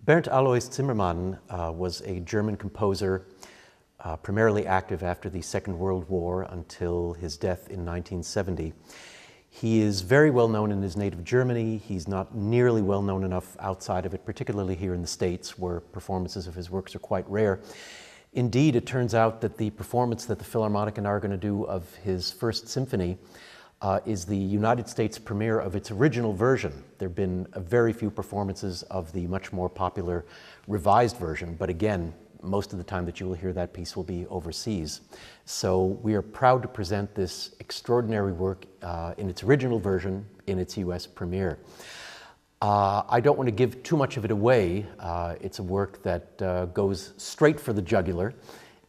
Bernd Alois Zimmermann was a German composer, primarily active after the Second World War until his death in 1970. He is very well known in his native Germany. He's not nearly well known enough outside of it, particularly here in the States, where performances of his works are quite rare. Indeed, it turns out that the performance that the Philharmonic and I are going to do of his first symphony is the United States premiere of its original version. There have been very few performances of the much more popular revised version, but again, most of the time that you will hear that piece will be overseas. So we are proud to present this extraordinary work in its original version in its US premiere. I don't want to give too much of it away. It's a work that goes straight for the jugular.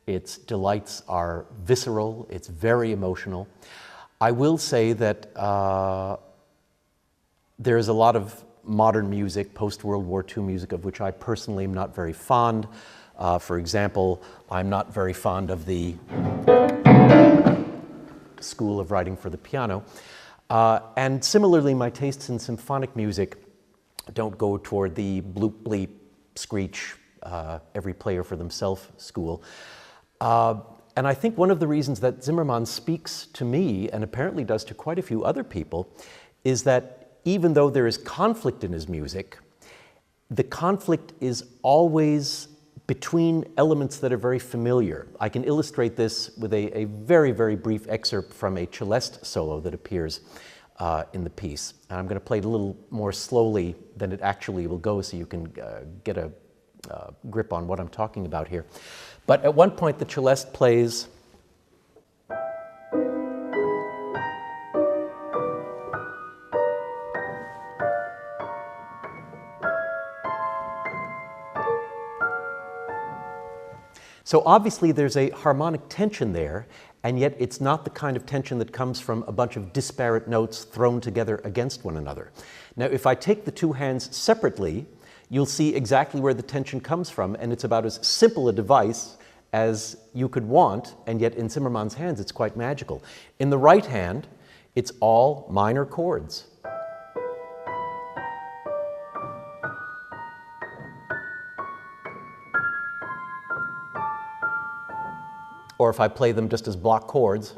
Its delights are visceral, it's very emotional. I will say that there's a lot of modern music, post-World War II music, of which I personally am not very fond. For example, I'm not very fond of the school of writing for the piano. And similarly, my tastes in symphonic music don't go toward the bloop, bleep, screech, every player for themselves school. And I think one of the reasons that Zimmermann speaks to me, and apparently does to quite a few other people, is that even though there is conflict in his music, the conflict is always between elements that are very familiar. I can illustrate this with a very, very brief excerpt from a celeste solo that appears in the piece. And I'm going to play it a little more slowly than it actually will go so you can get a grip on what I'm talking about here. But at one point the celeste plays so obviously there's a harmonic tension there, and yet it's not the kind of tension that comes from a bunch of disparate notes thrown together against one another. Now, if I take the two hands separately, you'll see exactly where the tension comes from, and it's about as simple a device as you could want, and yet in Zimmermann's hands it's quite magical. In the right hand, it's all minor chords. Or if I play them just as block chords,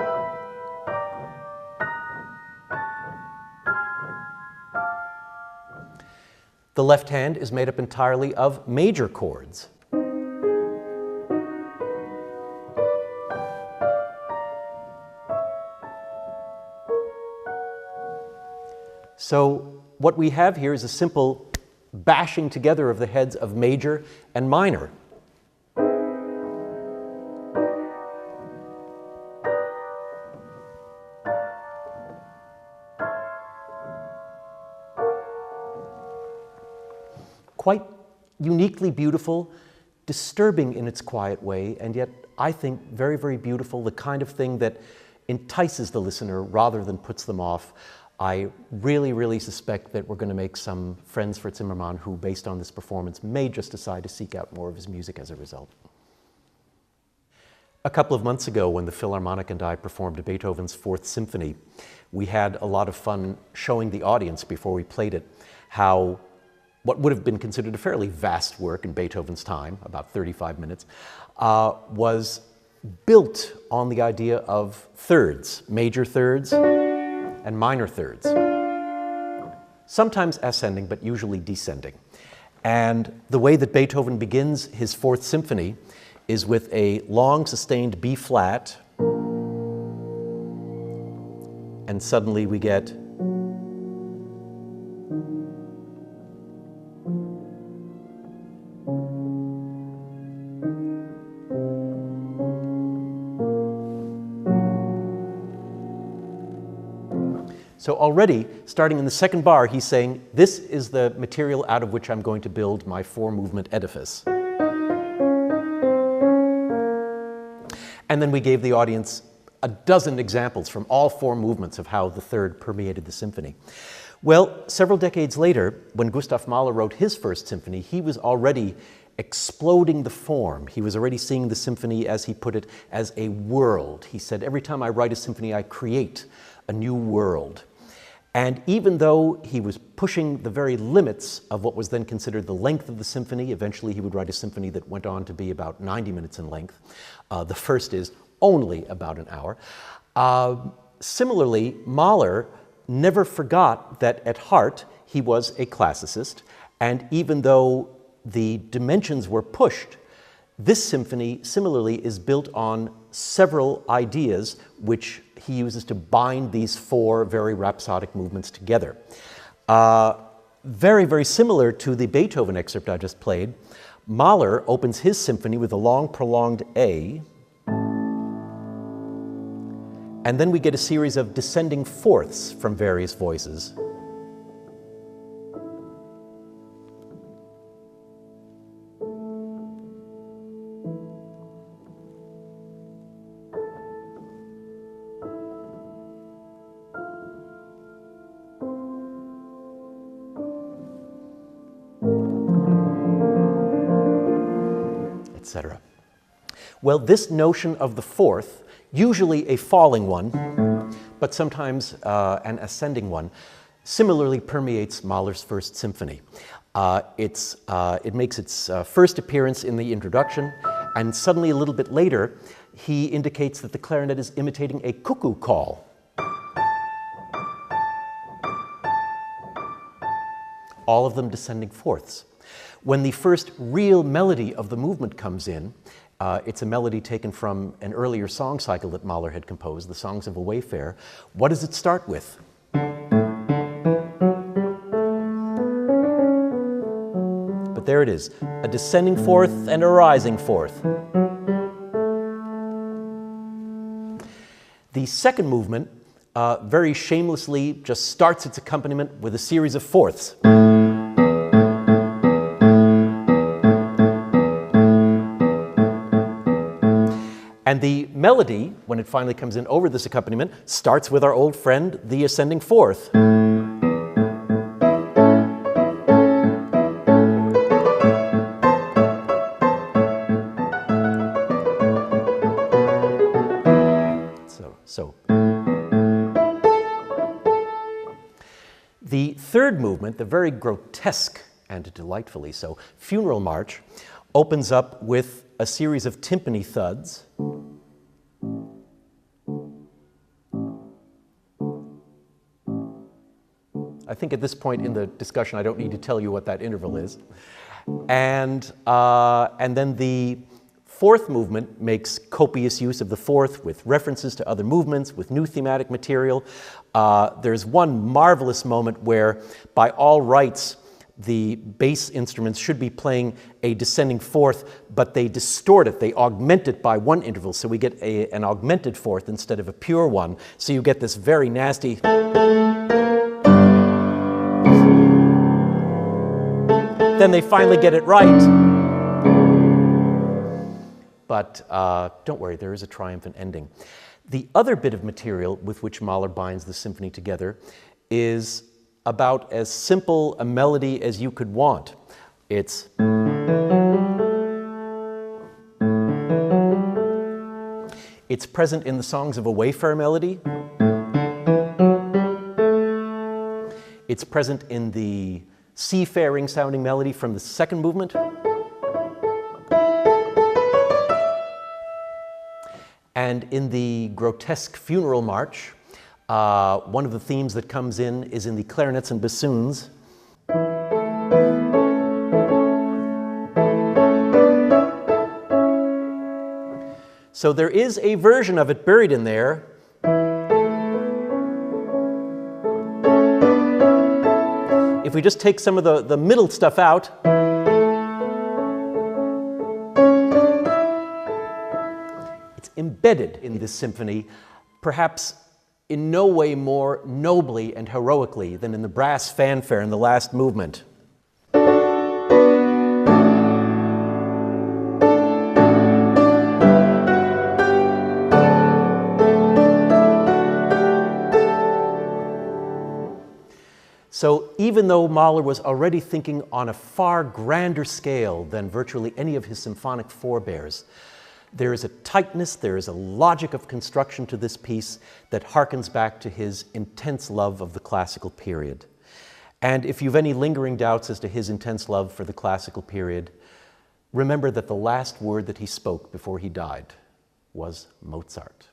the left hand is made up entirely of major chords. So what we have here is a simple bashing together of the heads of major and minor. Quite uniquely beautiful, disturbing in its quiet way, and yet I think very, very beautiful, the kind of thing that entices the listener rather than puts them off. I really, really suspect that we're going to make some friends for Zimmermann who, based on this performance, may just decide to seek out more of his music as a result. A couple of months ago, when the Philharmonic and I performed Beethoven's Fourth Symphony, we had a lot of fun showing the audience before we played it how what would have been considered a fairly vast work in Beethoven's time, about 35 minutes, was built on the idea of thirds, major thirds and minor thirds. Sometimes ascending, but usually descending. And the way that Beethoven begins his Fourth Symphony is with a long sustained B flat, and suddenly we get so already, starting in the second bar, he's saying, this is the material out of which I'm going to build my four-movement edifice. And then we gave the audience a dozen examples from all four movements of how the third permeated the symphony. Well, several decades later, when Gustav Mahler wrote his first symphony, he was already exploding the form. He was already seeing the symphony, as he put it, as a world. He said, every time I write a symphony, I create a new world. And even though he was pushing the very limits of what was then considered the length of the symphony, eventually he would write a symphony that went on to be about 90 minutes in length. The first is only about an hour. Similarly, Mahler never forgot that at heart he was a classicist, and even though the dimensions were pushed, this symphony similarly is built on several ideas which he uses to bind these four very rhapsodic movements together. Very, very similar to the Beethoven excerpt I just played, Mahler opens his symphony with a long prolonged A, and then we get a series of descending fourths from various voices. Etc. Well, this notion of the fourth, usually a falling one, but sometimes an ascending one, similarly permeates Mahler's First Symphony. It makes its first appearance in the introduction, and suddenly a little bit later, he indicates that the clarinet is imitating a cuckoo call. All of them descending fourths. When the first real melody of the movement comes in, it's a melody taken from an earlier song cycle that Mahler had composed, the Songs of a Wayfarer. What does it start with? But there it is, a descending fourth and a rising fourth. The second movement very shamelessly just starts its accompaniment with a series of fourths. And the melody, when it finally comes in over this accompaniment, starts with our old friend, the ascending fourth. So. The third movement, the very grotesque and delightfully so, Funeral March, opens up with a series of timpani thuds. I think at this point in the discussion I don't need to tell you what that interval is. And then the fourth movement makes copious use of the fourth with references to other movements, with new thematic material. There's one marvelous moment where, by all rights, the bass instruments should be playing a descending fourth, but they distort it, they augment it by one interval, so we get an augmented fourth instead of a pure one. So you get this very nasty. Then they finally get it right. But don't worry, there is a triumphant ending. The other bit of material with which Mahler binds the symphony together is about as simple a melody as you could want. It's present in the Songs of a Wayfarer melody. It's present in the seafaring sounding melody from the second movement. And in the grotesque Funeral March, one of the themes that comes in is in the clarinets and bassoons. So there is a version of it buried in there. If we just take some of the middle stuff out, it's embedded in this symphony, perhaps in no way more nobly and heroically than in the brass fanfare in the last movement. So even though Mahler was already thinking on a far grander scale than virtually any of his symphonic forebears, There is a tightness, there is a logic of construction to this piece that harkens back to his intense love of the classical period. And if you've any lingering doubts as to his intense love for the classical period, remember that the last word that he spoke before he died was Mozart.